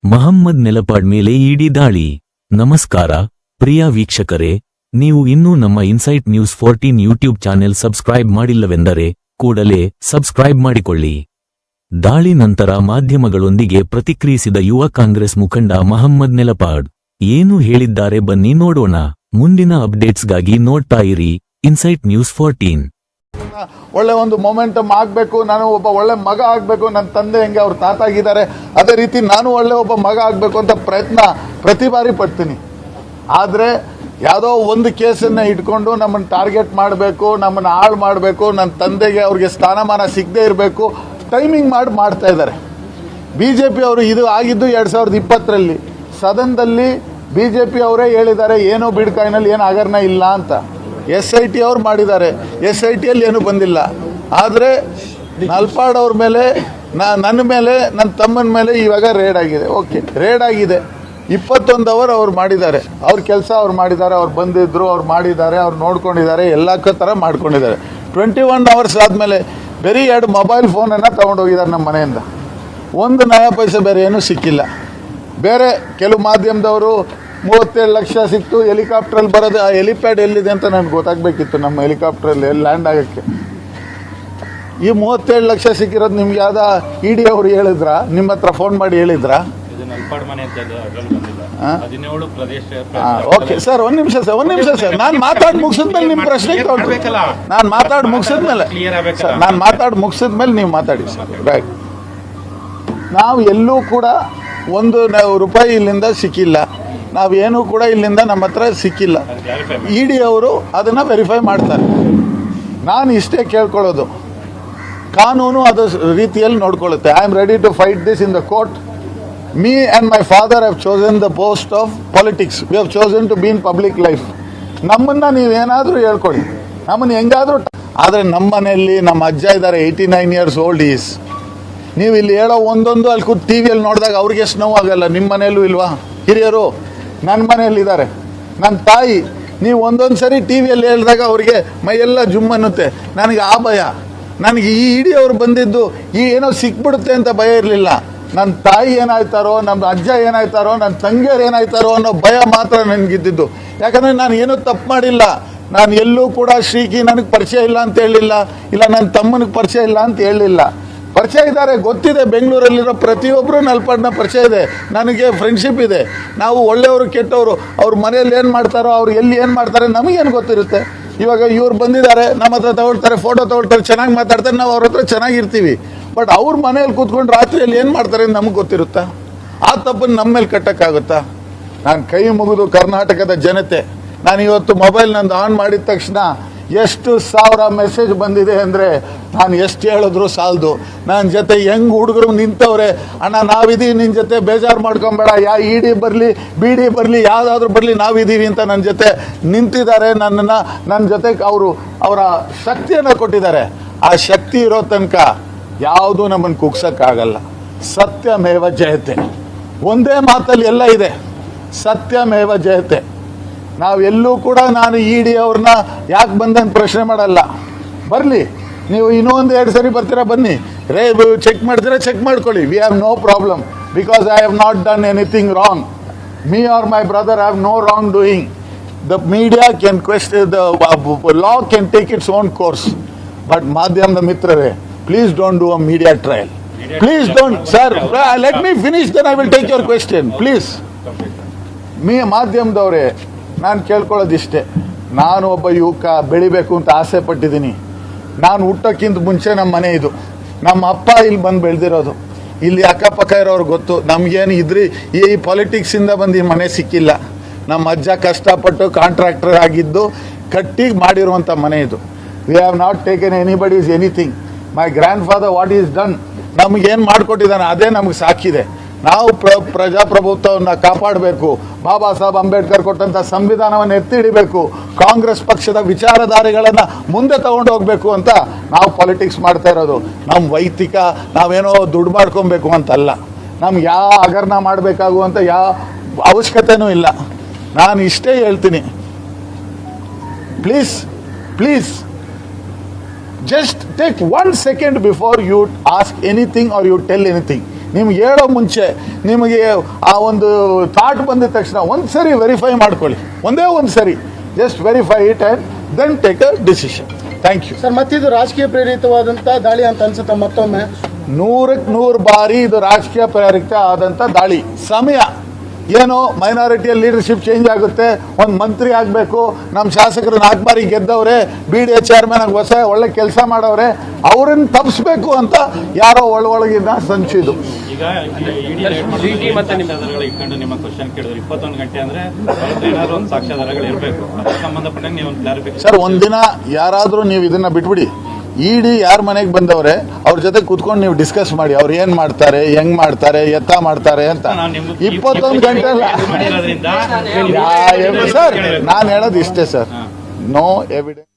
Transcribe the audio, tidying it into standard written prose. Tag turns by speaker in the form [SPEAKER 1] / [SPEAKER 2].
[SPEAKER 1] ಮಹಮ್ಮದ್ ನೆಲಪಾಡ್ ಮೇಲೆ ಇಡಿ ದಾಳಿ. ನಮಸ್ಕಾರ ಪ್ರಿಯ ವೀಕ್ಷಕರೇ, ನೀವು ಇನ್ನೂ ನಮ್ಮ Insight News 14 YouTube channel subscribe ಮಾಡಿಲ್ಲವೆಂದರೆ ಕೂಡಲೇ ಸಬ್ಸ್ಕ್ರೈಬ್ ಮಾಡಿಕೊಳ್ಳಿ. ದಾಳಿ ನಂತರ ಮಾಧ್ಯಮಗಳೊಂದಿಗೆ ಪ್ರತಿಕ್ರಿಯಿಸಿದ ಯುವ ಕಾಂಗ್ರೆಸ್ ಮುಖಂಡ ಮಹಮ್ಮದ್ ನೆಲಪಾಡ್ ಏನು ಹೇಳಿದ್ದಾರೆ ಬನ್ನಿ ನೋಡೋಣ. ಮುಂದಿನ ಅಪ್ಡೇಟ್ಸ್ಗಾಗಿ ನೋಡ್ತಾ ಇರಿ ಇನ್ಸೈಟ್ ನ್ಯೂಸ್ 14.
[SPEAKER 2] ಒಳ್ಳೆ ಒಂದು ಮೊಮೆಂಟಮ್ ಆಗಬೇಕು, ನಾನು ಒಬ್ಬ ಒಳ್ಳೆ ಮಗ ಆಗಬೇಕು, ನನ್ನ ತಂದೆ ಹೆಂಗೆ ಅವ್ರ ತಾತ ಆಗಿದ್ದಾರೆ ಅದೇ ರೀತಿ ನಾನು ಒಳ್ಳೆ ಒಬ್ಬ ಮಗ ಆಗಬೇಕು ಅಂತ ಪ್ರಯತ್ನ ಪ್ರತಿ ಬಾರಿ ಪಡ್ತೀನಿ. ಆದರೆ ಯಾವುದೋ ಒಂದು ಕೇಸನ್ನು ಇಟ್ಕೊಂಡು ನಮ್ಮನ್ನು ಟಾರ್ಗೆಟ್ ಮಾಡಬೇಕು, ನಮ್ಮನ್ನು ಹಾಳು ಮಾಡಬೇಕು, ನನ್ನ ತಂದೆಗೆ ಅವ್ರಿಗೆ ಸ್ಥಾನಮಾನ ಸಿಗದೇ ಇರಬೇಕು ಟೈಮಿಂಗ್ ಮಾಡ್ತಾ ಇದ್ದಾರೆ. BJP ಅವರು ಇದು ಆಗಿದ್ದು 2020ರಲ್ಲಿ ಸದನದಲ್ಲಿ BJP ಅವರೇ ಹೇಳಿದ್ದಾರೆ ಏನೋ ಬಿಡ್ಕಾಯಿನಲ್ಲಿ ಏನು ಹಗರಣ ಇಲ್ಲ ಅಂತ. SIT ಅವ್ರು ಮಾಡಿದ್ದಾರೆ, SITಯಲ್ಲಿ ಏನೂ ಬಂದಿಲ್ಲ. ಆದರೆ ನಲ್ಪಾಡ್ ಅವ್ರ ಮೇಲೆ ನನ್ನ ಮೇಲೆ ನನ್ನ ತಮ್ಮನ ಮೇಲೆ ಇವಾಗ ರೇಡ್ ಆಗಿದೆ. ಓಕೆ, ರೇಡ್ ಆಗಿದೆ, 21 ಅವರ್ ಅವ್ರು ಮಾಡಿದ್ದಾರೆ, ಅವ್ರ ಕೆಲಸ ಅವ್ರು ಮಾಡಿದ್ದಾರೆ, ಅವ್ರು ಬಂದಿದ್ರು, ಅವ್ರು ಮಾಡಿದ್ದಾರೆ, ಅವ್ರು ನೋಡ್ಕೊಂಡಿದ್ದಾರೆ, ಎಲ್ಲ ಥರ ಮಾಡ್ಕೊಂಡಿದ್ದಾರೆ. 21 ಅವರ್ಸ್ ಆದಮೇಲೆ ಬರೀ 2 ಮೊಬೈಲ್ ಫೋನನ್ನು ತೊಗೊಂಡೋಗಿದ್ದಾರೆ ನಮ್ಮ ಮನೆಯಿಂದ. ಒಂದು ನಯ ಪೈಸೆ ಬೇರೆ ಏನೂ ಸಿಕ್ಕಿಲ್ಲ. ಬೇರೆ ಕೆಲವು ಮಾಧ್ಯಮದವರು 37 ಲಕ್ಷ ಸಿಕ್ತು, ಹೆಲಿಕಾಪ್ಟ್ರಲ್ಲಿ ಬರೋದು. ಆ ಹೆಲಿಪ್ಯಾಡ್ ಎಲ್ಲಿದೆ ಅಂತ ನನಗೆ ಗೊತ್ತಾಗಬೇಕಿತ್ತು, ನಮ್ಮ ಹೆಲಿಕಾಪ್ಟ್ರಲ್ಲಿ ಎಲ್ಲಿ ಲ್ಯಾಂಡ್ ಆಗೋಕ್ಕೆ. ಈ 37 ಲಕ್ಷ ಸಿಕ್ಕಿರೋದು ನಿಮ್ಗೆ ಯಾವ್ದ ED ಅವರು ಹೇಳಿದ್ರಾ? ನಿಮ್ಮ ಹತ್ರ ಫೋನ್ ಮಾಡಿ ಹೇಳಿದ್ರಾ? ಓಕೆ ಸರ್, ಒಂದು ನಿಮಿಷ ಸರ್, ನಾನು ಮಾತಾಡಿ ಮುಗಿಸಿದ್ಮೇಲೆ ನಿಮ್ಮ ಪ್ರಶ್ನೆ ನಾನು ಮಾತಾಡಿ ಮುಗಿಸಿದ್ಮೇಲೆ ನೀವು ಮಾತಾಡಿ ಸರ್. ರೈಟ್, ನಾವು ಎಲ್ಲೂ ಕೂಡ $1 ರೂಪಾಯಿ ಇಲ್ಲಿಂದ ಸಿಕ್ಕಿಲ್ಲ, ನಾವೇನೂ ಕೂಡ ಇಲ್ಲಿಂದ ನಮ್ಮ ಹತ್ರ ಸಿಕ್ಕಿಲ್ಲ. ED ಅವರು ಅದನ್ನು ವೆರಿಫೈ ಮಾಡ್ತಾರೆ. ನಾನು ಇಷ್ಟೇ ಕೇಳ್ಕೊಳ್ಳೋದು, ಕಾನೂನು ಅದು ರೀತಿಯಲ್ಲಿ ನೋಡ್ಕೊಳ್ಳುತ್ತೆ. I am ready to fight this in the court. Me and my father have chosen the post of politics. We have chosen to be in public life. ನಮ್ಮನ್ನು ನೀವೇನಾದರೂ ಹೇಳ್ಕೊಳ್ಳಿ, ನಮ್ಮನ್ನು ಹೆಂಗಾದರೂ. ಆದರೆ ನಮ್ಮ ಮನೆಯಲ್ಲಿ ನಮ್ಮ ಅಜ್ಜ ಇದ್ದಾರೆ, 89 years old ಈಸ್. ನೀವು ಇಲ್ಲಿ ಹೇಳೋ ಒಂದೊಂದು ಅಲ್ಲಿ ಕೂತು TVಯಲ್ಲಿ ನೋಡಿದಾಗ ಅವ್ರಿಗೆ ಎಷ್ಟು ನೋವಾಗಲ್ಲ? ನಿಮ್ಮ ಮನೆಯಲ್ಲೂ ಇಲ್ವಾ ಹಿರಿಯರು? ನನ್ನ ಮನೆಯಲ್ಲಿದ್ದಾರೆ, ನನ್ನ ತಾಯಿ. ನೀವು ಒಂದೊಂದು ಸರಿ TVಯಲ್ಲಿ ಹೇಳಿದಾಗ ಅವ್ರಿಗೆ ಮೈಯೆಲ್ಲ ಜುಮ್ ಅನ್ನುತ್ತೆ. ನನಗೆ ಆ ಭಯ, ನನಗೆ ಈ ED ಅವ್ರು ಬಂದಿದ್ದು ಏನೋ ಸಿಕ್ಬಿಡುತ್ತೆ ಅಂತ ಭಯ ಇರಲಿಲ್ಲ. ನನ್ನ ತಾಯಿ ಏನಾಯ್ತಾರೋ, ನಮ್ಮ ಅಜ್ಜ ಏನಾಯ್ತಾರೋ, ನನ್ನ ತಂಗಿಯರು ಏನಾಯ್ತಾರೋ ಅನ್ನೋ ಭಯ ಮಾತ್ರ ನನಗಿದ್ದಿದ್ದು. ಯಾಕಂದರೆ ನಾನು ಏನೂ ತಪ್ಪು ಮಾಡಿಲ್ಲ. ನಾನು ಎಲ್ಲೂ ಕೂಡ ಶ್ರೀಕಿ ನನಗೆ ಪರಿಚಯ ಇಲ್ಲ ಅಂತ ಹೇಳಲಿಲ್ಲ, ಇಲ್ಲ ನನ್ನ ತಮ್ಮನಿಗೆ ಪರಿಚಯ ಇಲ್ಲ ಅಂತ ಹೇಳಲಿಲ್ಲ. ಪರಿಚಯ ಇದ್ದಾರೆ, ಗೊತ್ತಿದೆ. ಬೆಂಗಳೂರಲ್ಲಿರೋ ಪ್ರತಿಯೊಬ್ಬರು ನಲ್ಪಾಡ್ನ ಪರಿಚಯ ಇದೆ, ನನಗೆ ಫ್ರೆಂಡ್ಶಿಪ್ ಇದೆ. ನಾವು ಒಳ್ಳೆಯವರು ಕೆಟ್ಟವರು, ಅವ್ರ ಮನೆಯಲ್ಲಿ ಏನು ಮಾಡ್ತಾರೋ, ಅವ್ರು ಎಲ್ಲಿ ಏನು ಮಾಡ್ತಾರೆ ನಮಗೇನು ಗೊತ್ತಿರುತ್ತೆ. ಇವಾಗ ಇವ್ರು ಬಂದಿದ್ದಾರೆ, ನಮ್ಮ ಹತ್ರ ತಗೊಳ್ತಾರೆ, ಫೋಟೋ ತಗೊಳ್ತಾರೆ, ಚೆನ್ನಾಗಿ ಮಾತಾಡ್ತಾರೆ, ನಾವು ಅವ್ರ ಹತ್ರ ಚೆನ್ನಾಗಿರ್ತೀವಿ. ಬಟ್ ಅವ್ರ ಮನೇಲಿ ಕೂತ್ಕೊಂಡು ರಾತ್ರಿಯಲ್ಲಿ ಏನು ಮಾಡ್ತಾರೆ ನಮಗೆ ಗೊತ್ತಿರುತ್ತಾ? ಆ ತಪ್ಪನ್ನು ನಮ್ಮ ಮೇಲೆ ಕಟ್ಟಕ್ಕಾಗುತ್ತಾ? ನಾನು ಕೈ ಮುಗಿದು ಕರ್ನಾಟಕದ ಜನತೆ, ನಾನು ಇವತ್ತು ಮೊಬೈಲ್ ನಂದು ಆನ್ ಮಾಡಿದ ತಕ್ಷಣ ಎಷ್ಟು ಸಾವಿರ ಮೆಸೇಜ್ ಬಂದಿದೆ ಅಂದರೆ ನಾನು ಎಷ್ಟು ಹೇಳಿದ್ರು ಸಾಲದು. ನನ್ನ ಜೊತೆ ಹೆಂಗೆ ಹುಡುಗರು ನಿಂತವ್ರೆ, ಅಣ್ಣ ನಾವಿದ್ದೀವಿ ನಿನ್ನ ಜೊತೆ, ಬೇಜಾರು ಮಾಡ್ಕೊಬೇಡ, ED ಬರಲಿ BD ಬರಲಿ ಯಾವುದಾದ್ರೂ ಬರಲಿ ನಾವಿದ್ದೀವಿ ಅಂತ ನನ್ನ ಜೊತೆ ನಿಂತಿದ್ದಾರೆ. ನನ್ನ ಜೊತೆ ಅವರ ಶಕ್ತಿಯನ್ನು ಕೊಟ್ಟಿದ್ದಾರೆ. ಆ ಶಕ್ತಿ ಇರೋ ತನಕ ಯಾವುದೂ ನಮ್ಮನ್ನು ಕುಗ್ಸೋಕ್ಕಾಗಲ್ಲ. ಸತ್ಯಮೇವ ಜಯತೆ, ಒಂದೇ ಮಾತಲ್ಲಿ ಎಲ್ಲ ಇದೆ, ಸತ್ಯಮೇವ ಜಯತೆ. ನಾವೆಲ್ಲೂ ಕೂಡ ನಾನು ED ಅವ್ರನ್ನ ಯಾಕೆ ಬಂದಂತ ಪ್ರಶ್ನೆ ಮಾಡಲ್ಲ. ಬರಲಿ, ನೀವು ಇನ್ನೊಂದು 2 ಸರಿ ಬರ್ತೀರಾ, ಬನ್ನಿ ಚೆಕ್ ಮಾಡ್ತೀರಾ, ಚೆಕ್ ಮಾಡ್ಕೊಳ್ಳಿ. We have no problem, because I have not done anything wrong. Me or my brother have no wrongdoing. The media can question, the law can take its own course. But ಮಾಧ್ಯಮದ ಮಿತ್ರರೇ, please don't do a media trial. Please don't, sir. Let me finish, then I will take your question. Please. ಮಾಧ್ಯಮದವರೇ, ನಾನು ಕೇಳ್ಕೊಳ್ಳೋದಿಷ್ಟೇ. ನಾನು ಒಬ್ಬ ಯುವಕ, ಬೆಳಿಬೇಕು ಅಂತ ಆಸೆ ಪಟ್ಟಿದ್ದೀನಿ. ನಾನು ಹುಟ್ಟೋಕ್ಕಿಂತ ಮುಂಚೆ ನಮ್ಮ ಮನೆ ಇದು, ನಮ್ಮ ಅಪ್ಪ ಇಲ್ಲಿ ಬಂದು ಬೆಳೆದಿರೋದು. ಇಲ್ಲಿ ಅಕ್ಕಪಕ್ಕ ಇರೋರು ಗೊತ್ತು. ನಮಗೇನು ಈ ಪಾಲಿಟಿಕ್ಸಿಂದ ಬಂದು ಈ ಮನೆ ಸಿಕ್ಕಿಲ್ಲ. ನಮ್ಮ ಅಜ್ಜ ಕಷ್ಟಪಟ್ಟು ಕಾಂಟ್ರಾಕ್ಟರ್ ಆಗಿದ್ದು ಕಟ್ಟಿ ಮಾಡಿರುವಂಥ ಮನೆ ಇದು. We have not taken anybody's anything. My grand father what is done, ನಮಗೇನು ಮಾಡಿಕೊಟ್ಟಿದ್ದಾನೆ ಅದೇ ನಮಗೆ ಸಾಕಿದೆ. ನಾವು ಪ್ರಜಾಪ್ರಭುತ್ವವನ್ನು ಕಾಪಾಡಬೇಕು, ಬಾಬಾ ಸಾಹೇಬ್ ಅಂಬೇಡ್ಕರ್ ಕೊಟ್ಟಂಥ ಸಂವಿಧಾನವನ್ನು ಎತ್ತಿ ಹಿಡಿಬೇಕು, ಕಾಂಗ್ರೆಸ್ ಪಕ್ಷದ ವಿಚಾರಧಾರೆಗಳನ್ನು ಮುಂದೆ ತಗೊಂಡು ಹೋಗಬೇಕು ಅಂತ ನಾವು ಪಾಲಿಟಿಕ್ಸ್ ಮಾಡ್ತಾ ಇರೋದು. ನಮ್ಮ ವೈಯಕ್ತಿಕ ನಾವೇನೋ ದುಡ್ಡು ಮಾಡ್ಕೊಬೇಕು ಅಂತಲ್ಲ, ನಮ್ಗೆ ಯಾವ ಹಗರಣ ಮಾಡಬೇಕಾಗುವಂಥ ಯಾವ ಅವಶ್ಯಕತೆಯೂ ಇಲ್ಲ. ನಾನು ಇಷ್ಟೇ ಹೇಳ್ತೀನಿ, please just take 1 second before you ask anything or you tell anything. ನಿಮ್ಗೆ ಹೇಳೋ ಮುಂಚೆ ನಿಮಗೆ ಆ ಒಂದು ಥಾಟ್ ಬಂದ ತಕ್ಷಣ ಒಂದು ಸರಿ ವೆರಿಫೈ ಮಾಡ್ಕೊಳ್ಳಿ, ಒಂದೇ ಒಂದು ಸರಿ just verify it and then take a decision. Thank you
[SPEAKER 3] sir. ಮತ್ತಿದು ರಾಜಕೀಯ ಪ್ರೇರಿತವಾದಂಥ ದಾಳಿ ಅಂತ ಅನ್ಸುತ್ತೆ ಮತ್ತೊಮ್ಮೆ?
[SPEAKER 2] 100ಕ್ಕೆ 100 ಬಾರಿ ಇದು ರಾಜಕೀಯ ಪ್ರೇರಿತ ಆದಂಥ ದಾಳಿ. ಸಮಯ ಏನೋ ಮೈನಾರಿಟಿಯ ಲೀಡರ್ಶಿಪ್ ಚೇಂಜ್ ಆಗುತ್ತೆ, ಒಂದು ಮಂತ್ರಿ ಆಗಬೇಕು, ನಮ್ಮ ಶಾಸಕರು 4 ಬಾರಿ ಗೆದ್ದವ್ರೆ, BDA ಚೇರ್ಮನ್ ಆಗಿ ಒಳ್ಳೆ ಕೆಲಸ ಮಾಡವ್ರೆ, ಅವ್ರನ್ನ ತಪ್ಪಿಸ್ಬೇಕು ಅಂತ ಯಾರೋ ಒಳಗಿನ ಸಂಚಿದು.
[SPEAKER 4] ಈಗ ಮತ್ತೆ ಇಟ್ಕೊಂಡು ನಿಮ್ಮ ಕ್ವಶನ್ ಕೇಳಿದ್ರು 21 ಗಂಟೆ ಅಂದ್ರೆ ಏನಾದ್ರು ಒಂದು ಸಾಕ್ಷ್ಯಾಧಾರಗಳು ಇರಬೇಕು, ಅದಕ್ಕೆ ಸಂಬಂಧಪಟ್ಟ ನೀವು ಒಂದು ಕ್ಲಾರಿಫಿಕೇಶನ್.
[SPEAKER 2] ಸರ್, ಒಂದಿನ ಯಾರಾದರೂ ನೀವು ಇದನ್ನ ಬಿಟ್ಬಿಡಿ, ಇಡಿ ಯಾರ ಮನೆಗೆ ಬಂದವ್ರೆ ಅವ್ರ ಜೊತೆ ಕುತ್ಕೊಂಡು ನೀವು ಡಿಸ್ಕಸ್ ಮಾಡಿ, ಅವ್ರು ಏನ್ ಮಾಡ್ತಾರೆ, ಹೆಂಗ್ ಮಾಡ್ತಾರೆ, ಎತ್ತ ಮಾಡ್ತಾರೆ ಅಂತ. 21 ಗಂಟೆ ಸರ್, ನಾನು ಹೇಳೋದು ಇಷ್ಟೇ ಸರ್, ನೋ ಎವಿಡೆನ್ಸ್.